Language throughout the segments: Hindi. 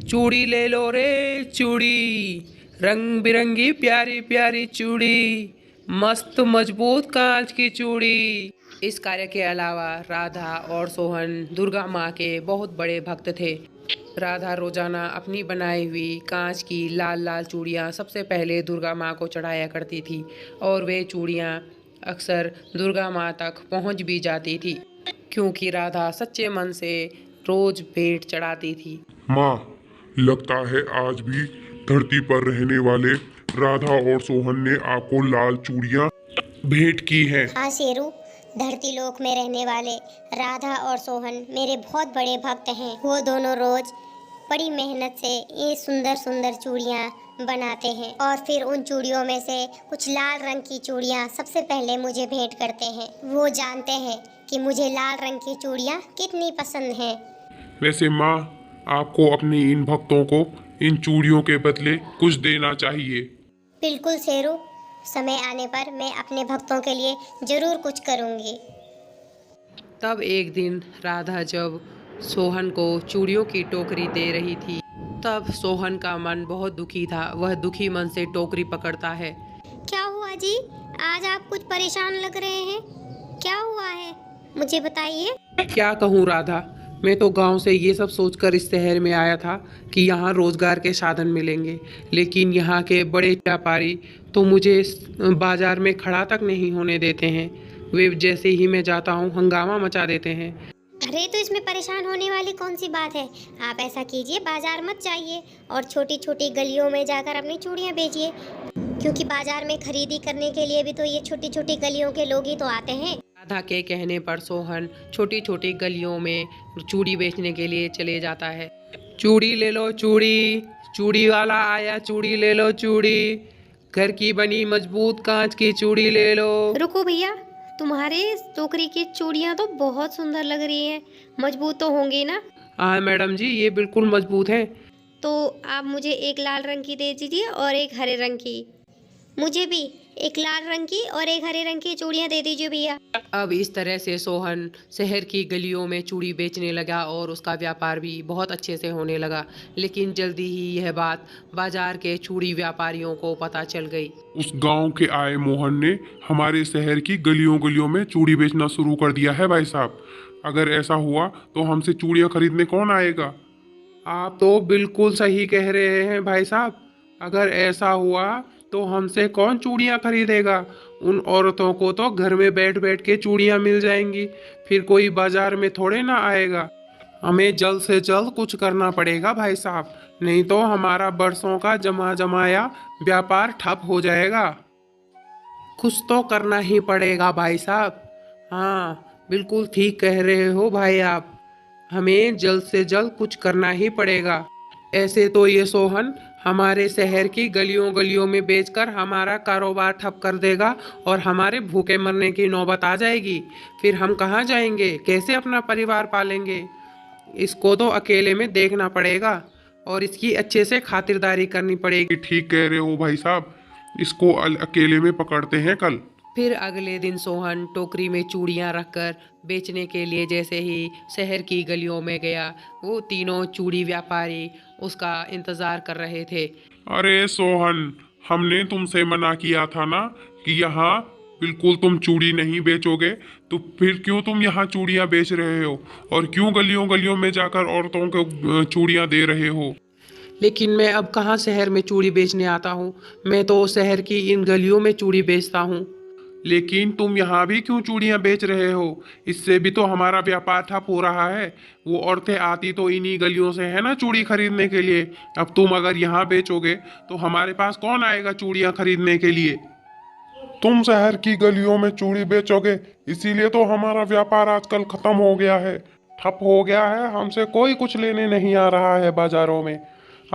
चूड़ी ले लो रे चूड़ी, रंग बिरंगी प्यारी प्यारी चूड़ी, मस्त मजबूत कांच की चूड़ी। इस कार्य के अलावा राधा और सोहन दुर्गा माँ के बहुत बड़े भक्त थे। राधा रोजाना अपनी बनाई हुई कांच की लाल लाल चूड़ियाँ सबसे पहले दुर्गा माँ को चढ़ाया करती थी और वे चूड़ियाँ अक्सर दुर्गा माँ तक पहुँच भी जाती थी, क्योंकि राधा सच्चे मन से रोज भेंट चढ़ाती थी। माँ, लगता है आज भी धरती पर रहने वाले राधा और सोहन ने आपको लाल चूड़ियाँ भेंट की हैं। हाँ शेरू, धरती लोक में रहने वाले राधा और सोहन मेरे बहुत बड़े भक्त हैं। वो दोनों रोज बड़ी मेहनत से ये सुंदर सुंदर चूड़ियाँ बनाते हैं और फिर उन चूड़ियों में से कुछ लाल रंग की चूड़ियाँ सबसे पहले मुझे भेंट करते हैं। वो जानते हैं कि मुझे लाल रंग की चूड़ियाँ कितनी पसंद हैं। वैसे माँ, आपको अपने इन भक्तों को इन चूड़ियों के बदले कुछ देना चाहिए। बिल्कुल शेरू, समय आने पर मैं अपने भक्तों के लिए जरूर कुछ करूँगी। तब एक दिन राधा जब सोहन को चूड़ियों की टोकरी दे रही थी, तब सोहन का मन बहुत दुखी था। वह दुखी मन से टोकरी पकड़ता है। क्या हुआ जी? आज आप कुछ परेशान लग रहे हैं। क्या हुआ है, मुझे बताइए। क्या कहूँ राधा, मैं तो गांव से ये सब सोचकर इस शहर में आया था कि यहाँ रोजगार के साधन मिलेंगे, लेकिन यहाँ के बड़े व्यापारी तो मुझे बाजार में खड़ा तक नहीं होने देते हैं। वे जैसे ही मैं जाता हूँ हंगामा मचा देते हैं। अरे तो इसमें परेशान होने वाली कौन सी बात है। आप ऐसा कीजिए, बाजार मत जाइए और छोटी छोटी गलियों में जाकर अपनी चूड़ियाँ बेचिए, क्योंकि बाजार में खरीदी करने के लिए भी तो ये छोटी छोटी गलियों के लोग ही तो आते हैं। राधा के कहने पर सोहन छोटी छोटी गलियों में चूड़ी बेचने के लिए चले जाता है। चूड़ी ले लो चूड़ी, चूड़ी वाला आया चूड़ी ले लो चूड़ी, घर की बनी मजबूत कांच की चूड़ी ले लो। रुको भैया, तुम्हारे इस टोकरी की चूड़ियाँ तो बहुत सुंदर लग रही हैं। मजबूत तो होंगी ना? हाँ मैडम जी, ये बिल्कुल मजबूत है। तो आप मुझे एक लाल रंग की दे दीजिए और एक हरे रंग की। मुझे भी एक लाल रंग की और एक हरे रंग की चूड़ियाँ दे दीजिए भैया। अब इस तरह से सोहन शहर की गलियों में चूड़ी बेचने लगा और उसका व्यापार भी बहुत अच्छे से होने लगा। लेकिन जल्दी ही यह बात बाजार के चूड़ी व्यापारियों को पता चल गई। उस गांव के आए मोहन ने हमारे शहर की गलियों गलियों में चूड़ी बेचना शुरू कर दिया है। भाई साहब, अगर ऐसा हुआ तो हमसे चूड़ियाँ खरीदने कौन आएगा? आप तो बिल्कुल सही कह रहे हैं भाई साहब। अगर ऐसा हुआ तो हमसे कौन चूड़ियाँ खरीदेगा? उन औरतों को तो घर में बैठ बैठ के चूड़ियाँ मिल जाएंगी, फिर कोई बाजार में थोड़े ना आएगा। हमें जल्द से जल्द कुछ करना पड़ेगा भाई साहब, नहीं तो हमारा बरसों का जमा जमाया व्यापार ठप हो जाएगा। कुछ तो करना ही पड़ेगा भाई साहब। हाँ, बिल्कुल ठीक कह रहे हो भाई आप। हमें जल्द से जल्द कुछ करना ही पड़ेगा। ऐसे तो ये सोहन हमारे शहर की गलियों गलियों में बेचकर हमारा कारोबार ठप कर देगा और हमारे भूखे मरने की नौबत आ जाएगी। फिर हम कहाँ जाएंगे, कैसे अपना परिवार पालेंगे? इसको तो अकेले में देखना पड़ेगा और इसकी अच्छे से खातिरदारी करनी पड़ेगी। ठीक कह रहे हो भाई साहब, इसको अकेले में पकड़ते हैं कल। फिर अगले दिन सोहन टोकरी में चूड़ियाँ रखकर बेचने के लिए जैसे ही शहर की गलियों में गया, वो तीनों चूड़ी व्यापारी उसका इंतजार कर रहे थे। अरे सोहन, हमने तुमसे मना किया था ना कि यहाँ बिल्कुल तुम चूड़ी नहीं बेचोगे, तो फिर क्यों तुम यहाँ चूड़ियाँ बेच रहे हो और क्यों गलियों गलियों में जाकर औरतों को चूड़ियाँ दे रहे हो? लेकिन मैं अब कहाँ शहर में चूड़ी बेचने आता हूँ, मैं तो शहर की इन गलियों में चूड़ी बेचता हूँ। लेकिन तुम यहाँ भी क्यों चूड़ियाँ बेच रहे हो? इससे भी तो हमारा व्यापार ठप हो रहा है। वो औरतें आती तो इन्हीं गलियों से है ना चूड़ी खरीदने के लिए। अब तुम अगर यहाँ बेचोगे तो हमारे पास कौन आएगा चूड़ियाँ खरीदने के लिए? तुम शहर की गलियों में चूड़ी बेचोगे, इसीलिए तो हमारा व्यापार आजकल खत्म हो गया है, ठप हो गया है। हमसे कोई कुछ लेने नहीं आ रहा है बाजारों में।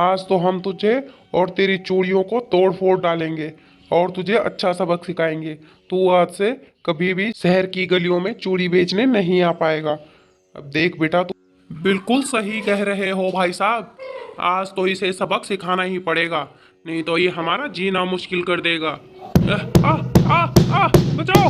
आज तो हम तुझे और तेरी चूड़ियों को तोड़ फोड़ डालेंगे और तुझे अच्छा सबक सिखाएंगे। तू आज से कभी भी शहर की गलियों में चूड़ी बेचने नहीं आ पाएगा। अब देख बेटा, तू बिल्कुल सही कह रहे हो भाई साहब। आज तो इसे सबक सिखाना ही पड़ेगा, नहीं तो ये हमारा जीना मुश्किल कर देगा। बचाओ!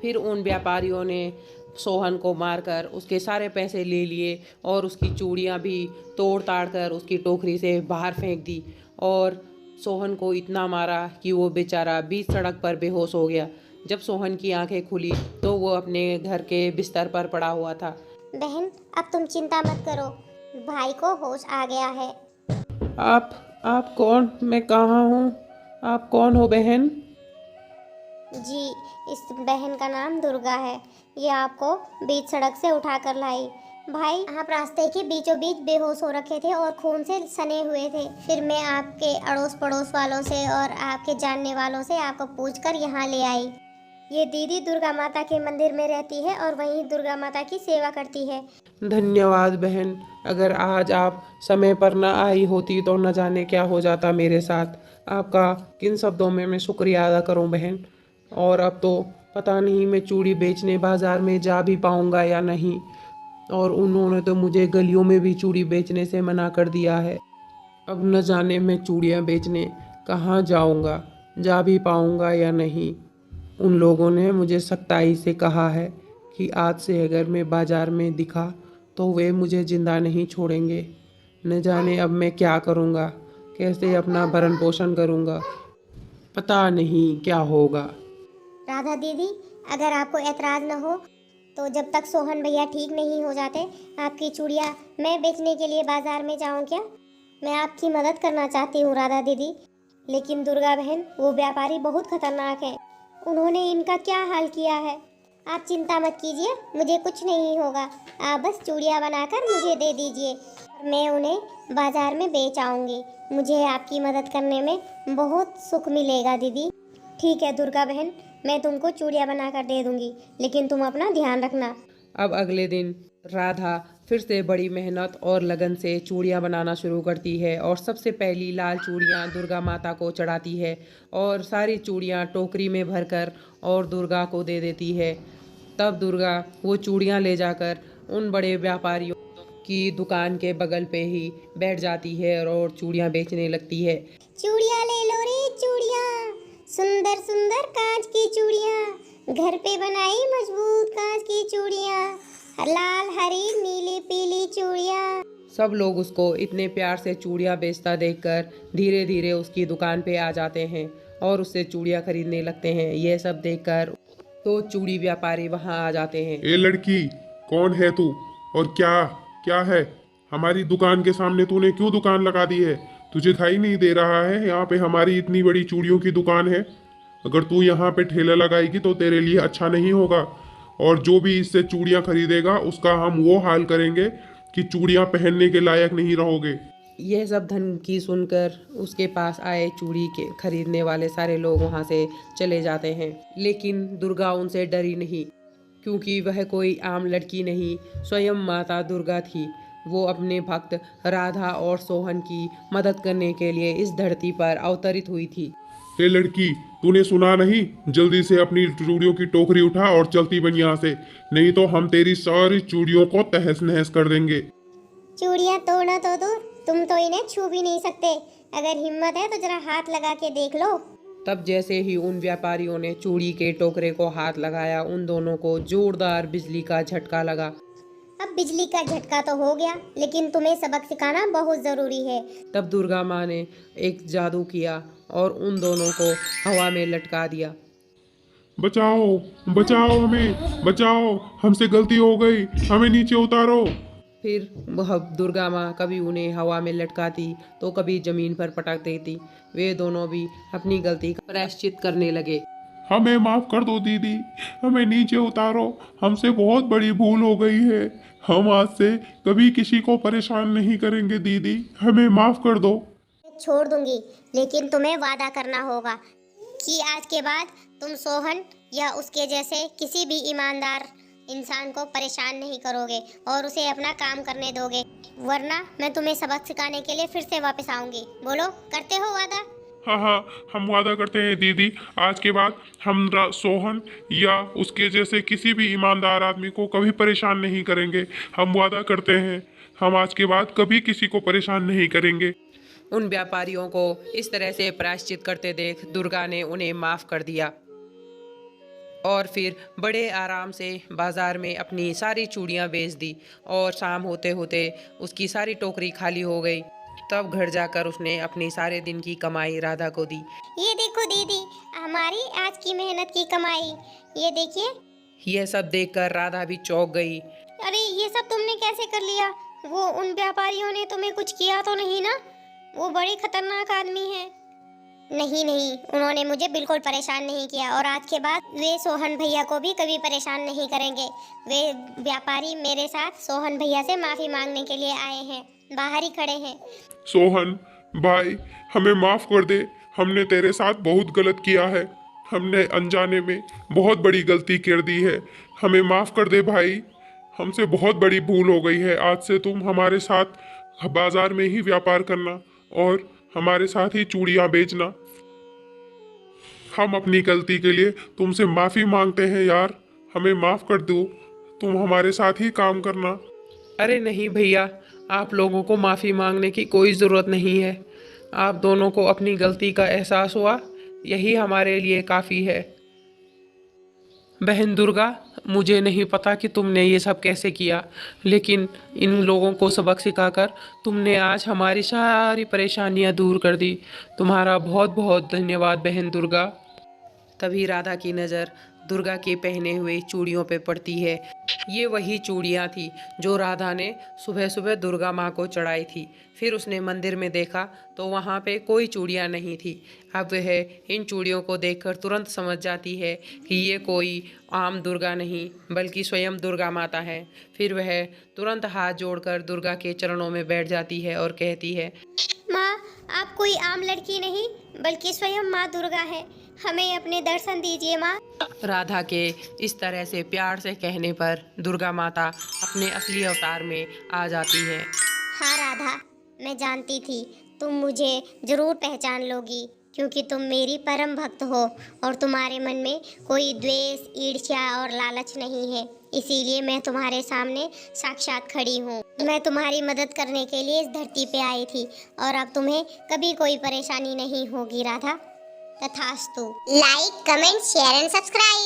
फिर उन व्यापारियों ने सोहन को मारकर उसके सारे पैसे ले लिए और उसकी चूड़ियाँ भी तोड़ ताड़ कर उसकी टोकरी से बाहर फेंक दी। और सोहन को इतना मारा कि वो बेचारा बीच सड़क पर बेहोश हो गया। जब सोहन की आंखें खुली तो वो अपने घर के बिस्तर पर पड़ा हुआ था। बहन, अब तुम चिंता मत करो, भाई को होश आ गया है। आप कौन? मैं कहाँ हूँ? आप कौन हो बहन? जी, इस बहन का नाम दुर्गा है। ये आपको बीच सड़क से उठा कर लाई। भाई, आप रास्ते के बीचों बीच बेहोश हो रखे थे और खून से सने हुए थे। फिर मैं आपके अड़ोस पड़ोस वालों से और आपके जानने वालों से आपको पूछकर यहाँ ले आई। ये दीदी दुर्गा माता के मंदिर में रहती है और वहीं दुर्गा माता की सेवा करती है। धन्यवाद बहन। अगर आज आप समय पर न आई होती तो न जाने क्या हो जाता मेरे साथ। आपका किन शब्दों में मैं शुक्रिया अदा करूं बहन। और अब तो पता नहीं मैं चूड़ी बेचने बाज़ार में जा भी पाऊंगा या नहीं। और उन्होंने तो मुझे गलियों में भी चूड़ी बेचने से मना कर दिया है। अब न जाने मैं चूड़ियाँ बेचने कहाँ जाऊंगा, जा भी पाऊंगा या नहीं। उन लोगों ने मुझे सख्ताई से कहा है कि आज से अगर मैं बाज़ार में दिखा तो वे मुझे ज़िंदा नहीं छोड़ेंगे। न जाने अब मैं क्या करूँगा, कैसे अपना भरण पोषण करूँगा, पता नहीं क्या होगा। राधा दीदी, अगर आपको ऐतराज़ न हो तो जब तक सोहन भैया ठीक नहीं हो जाते, आपकी चूड़ियाँ मैं बेचने के लिए बाज़ार में जाऊँ क्या? मैं आपकी मदद करना चाहती हूँ राधा दीदी, लेकिन दुर्गा बहन, वो व्यापारी बहुत खतरनाक है। उन्होंने इनका क्या हाल किया है। आप चिंता मत कीजिए, मुझे कुछ नहीं होगा। आप बस चूड़ियाँ बनाकर मुझे दे दीजिए, मैं उन्हें बाज़ार में बेच आऊँगी। मुझे आपकी मदद करने में बहुत सुख मिलेगा दीदी। ठीक है दुर्गा बहन, मैं तुमको चूड़ियाँ बनाकर दे दूँगी, लेकिन तुम अपना ध्यान रखना। अब अगले दिन राधा फिर से बड़ी मेहनत और लगन से चूड़ियाँ बनाना शुरू करती है और सबसे पहली लाल चूड़ियाँ दुर्गा माता को चढ़ाती है और सारी चूड़ियाँ टोकरी में भरकर और दुर्गा को दे देती है। तब दुर्गा वो चूड़ियाँ ले जाकर उन बड़े व्यापारियों की दुकान के बगल पे ही बैठ जाती है और चूड़ियाँ बेचने लगती है। चूड़ियाँ ले लो रे चूड़ियाँ, सुंदर सुंदर कांच की चूड़ियाँ, घर पे बनाई मजबूत कांच की चूड़ियाँ, लाल हरी नीली पीली चूड़ियाँ। सब लोग उसको इतने प्यार से चूड़ियाँ बेचता देखकर धीरे धीरे उसकी दुकान पे आ जाते हैं और उससे चूड़ियाँ खरीदने लगते हैं। यह सब देखकर तो चूड़ी व्यापारी वहाँ आ जाते हैं। ए लड़की, कौन है तू और क्या क्या है? हमारी दुकान के सामने तूने क्यों दुकान लगा दी है? तुझे दिखाई नहीं दे रहा है यहाँ पे हमारी इतनी बड़ी चूड़ियों की दुकान है? अगर तू यहाँ पे ठेला लगाएगी तो तेरे लिए अच्छा नहीं होगा। और जो भी इससे चूड़ियाँ खरीदेगा उसका हम वो हाल करेंगे कि चूड़ियाँ पहनने के लायक नहीं रहोगे। यह सब धमकी सुनकर उसके पास आए चूड़ी के खरीदने वाले सारे लोग वहाँ से चले जाते हैं। लेकिन दुर्गा उनसे डरी नहीं, क्योंकि वह कोई आम लड़की नहीं, स्वयं माता दुर्गा थी। वो अपने भक्त राधा और सोहन की मदद करने के लिए इस धरती पर अवतरित हुई थी। हे लड़की, तूने सुना नहीं? जल्दी से अपनी चूड़ियों की टोकरी उठा और चलती बन यहाँ से, नहीं तो हम तेरी सारी चूड़ियों को तहस नहस कर देंगे। चूड़ियाँ तोड़ना तो दूर, तुम तो इन्हें छू भी नहीं सकते। अगर हिम्मत है तो जरा हाथ लगा के देख लो। तब जैसे ही उन व्यापारियों ने चूड़ी के टोकरे को हाथ लगाया, उन दोनों को जोरदार बिजली का झटका लगा। अब बिजली का झटका तो हो गया, लेकिन तुम्हें सबक सिखाना बहुत जरूरी है। तब दुर्गा माँ ने एक जादू किया और उन दोनों को हवा में लटका दिया। बचाओ बचाओ, हमें बचाओ, हमसे गलती हो गई, हमें नीचे उतारो। फिर वह दुर्गा माँ कभी उन्हें हवा में लटकाती तो कभी जमीन पर पटक देती। वे दोनों भी अपनी गलती का प्रायश्चित करने लगे। हमें माफ कर दो दीदी, हमें नीचे उतारो, हमसे बहुत बड़ी भूल हो गई है। हम आज से कभी किसी को परेशान नहीं करेंगे दीदी, हमें माफ कर दो। छोड़ दूंगी, लेकिन तुम्हें वादा करना होगा कि आज के बाद तुम सोहन या उसके जैसे किसी भी ईमानदार इंसान को परेशान नहीं करोगे और उसे अपना काम करने दोगे, वरना मैं तुम्हें सबक सिखाने के लिए फिर से वापस आऊंगी। बोलो, करते हो वादा? हाँ हाँ, हम वादा करते हैं दीदी, आज के बाद हम सोहन या उसके जैसे किसी भी ईमानदार आदमी को कभी परेशान नहीं करेंगे। हम वादा करते हैं, हम आज के बाद कभी किसी को परेशान नहीं करेंगे। उन व्यापारियों को इस तरह से प्रायश्चित करते देख दुर्गा ने उन्हें माफ कर दिया और फिर बड़े आराम से बाज़ार में अपनी सारी चूड़ियाँ बेच दी और शाम होते होते उसकी सारी टोकरी खाली हो गई। तब घर जाकर उसने अपनी सारे दिन की कमाई राधा को दी। ये देखो दीदी, हमारी आज की मेहनत की कमाई, ये देखिए। यह सब देखकर राधा भी चौंक गई। अरे ये सब तुमने कैसे कर लिया? वो उन व्यापारियों ने तुम्हें कुछ किया तो नहीं ना? वो बड़े खतरनाक आदमी हैं। नहीं नहीं, उन्होंने मुझे बिल्कुल परेशान नहीं किया और आज के बाद वे सोहन भैया को भी कभी परेशान नहीं करेंगे। वे व्यापारी मेरे साथ सोहन भैया से माफी मांगने के लिए आए हैं, बाहर ही खड़े हैं। सोहन भाई, हमें माफ कर दे, हमने तेरे साथ बहुत गलत किया है। हमने अनजाने में बहुत बड़ी गलती कर दी है, हमें माफ कर दे भाई। हमसे बहुत बड़ी भूल हो गई है। आज से तुम हमारे साथ बाजार में ही व्यापार करना और हमारे साथ ही चूड़ियां बेचना। हम अपनी गलती के लिए तुमसे माफी मांगते हैं यार, हमें माफ कर दो, तुम हमारे साथ ही काम करना। अरे नहीं भैया, आप लोगों को माफ़ी मांगने की कोई ज़रूरत नहीं है। आप दोनों को अपनी गलती का एहसास हुआ, यही हमारे लिए काफ़ी है। बहन दुर्गा, मुझे नहीं पता कि तुमने ये सब कैसे किया, लेकिन इन लोगों को सबक सिखाकर तुमने आज हमारी सारी परेशानियां दूर कर दी। तुम्हारा बहुत बहुत धन्यवाद बहन दुर्गा। तभी राधा की नज़र दुर्गा के पहने हुए चूड़ियों पे पड़ती है। ये वही चूड़ियाँ थी जो राधा ने सुबह सुबह दुर्गा माँ को चढ़ाई थी। फिर उसने मंदिर में देखा तो वहाँ पे कोई चूड़ियाँ नहीं थी। अब वह इन चूड़ियों को देखकर तुरंत समझ जाती है कि ये कोई आम दुर्गा नहीं बल्कि स्वयं दुर्गा माता है। फिर वह तुरंत हाथ जोड़कर दुर्गा के चरणों में बैठ जाती है और कहती है, माँ, आप कोई आम लड़की नहीं बल्कि स्वयं माँ दुर्गा है, हमें अपने दर्शन दीजिए माँ। राधा के इस तरह से प्यार से कहने पर दुर्गा माता अपने असली अवतार में आ जाती है। हाँ राधा, मैं जानती थी तुम मुझे जरूर पहचान लोगी, क्योंकि तुम मेरी परम भक्त हो और तुम्हारे मन में कोई द्वेष, ईर्ष्या और लालच नहीं है। इसीलिए मैं तुम्हारे सामने साक्षात खड़ी हूँ। मैं तुम्हारी मदद करने के लिए इस धरती पे आई थी और अब तुम्हें कभी कोई परेशानी नहीं होगी राधा। तथास्तु। Like, comment, share and subscribe.